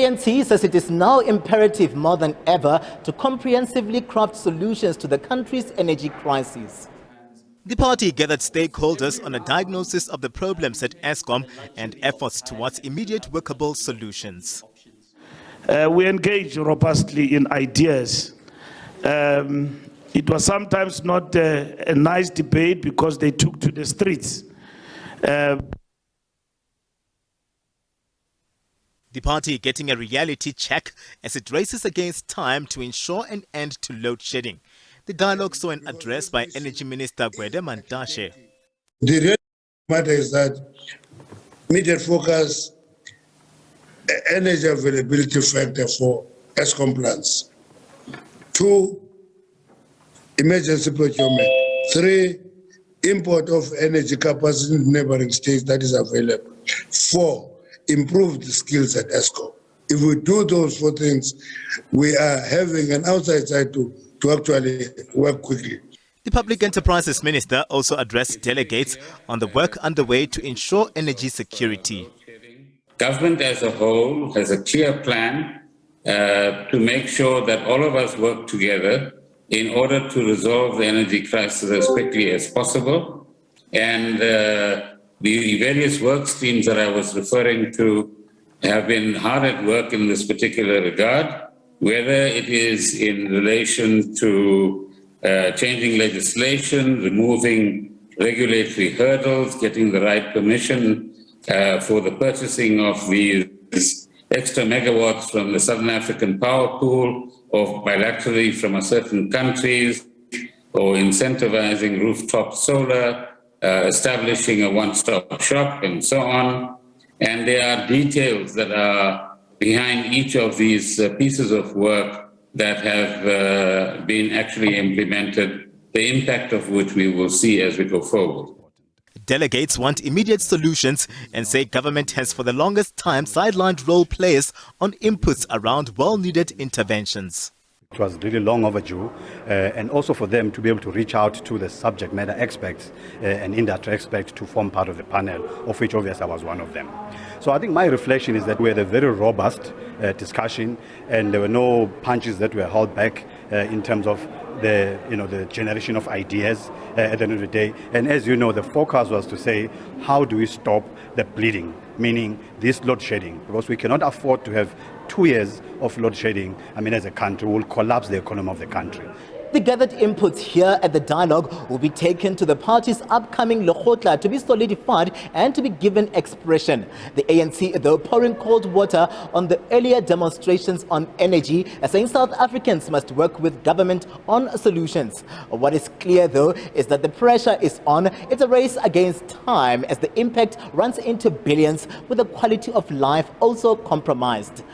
ANC says it is now imperative more than ever to comprehensively craft solutions to the country's energy crisis. The party gathered stakeholders on a diagnosis of the problems at Eskom and efforts towards immediate workable solutions. We engage robustly in ideas. It was sometimes not a nice debate because they took to the streets. The party getting a reality check as it races against time to ensure an end to load shedding. The dialogue saw an address by Energy Minister Gwede Mantashe. The real matter is that immediate focus, energy availability factor for Eskom plants. 2, emergency procurement. 3, import of energy capacity in neighboring states that is available. 4, improve the skills at Eskom. If we do those 4 things, we are having an outside side to actually work quickly. The Public Enterprises Minister also addressed delegates on the work underway to ensure energy security. Government as a whole has a clear plan to make sure that all of us work together in order to resolve the energy crisis as quickly as possible. And the various work streams that I was referring to have been hard at work in this particular regard, whether it is in relation to changing legislation, removing regulatory hurdles, getting the right permission for the purchasing of these extra megawatts from the Southern African power pool or bilaterally from certain countries, or incentivizing rooftop solar, establishing a one-stop shop, and so on. And there are details that are behind each of these pieces of work that have been actually implemented, the impact of which we will see as we go forward. Delegates want immediate solutions and say government has for the longest time sidelined role players on inputs around well-needed interventions. It was really long overdue, and also for them to be able to reach out to the subject matter experts and industry experts to form part of the panel, of which obviously I was one of them. So I think my reflection is that we had a very robust discussion, and there were no punches that were held back in terms of the generation of ideas at the end of the day. And as you know, the focus was to say, how do we stop the bleeding, meaning this load shedding, because we cannot afford to have 2 years of load shedding. As a country, will collapse the economy of the country. The gathered inputs here at the dialogue will be taken to the party's upcoming lekgotla to be solidified and to be given expression. The ANC, though, pouring cold water on the earlier demonstrations on energy, saying South Africans must work with government on solutions. What is clear, though, is that the pressure is on. It's a race against time as the impact runs into billions, with the quality of life also compromised.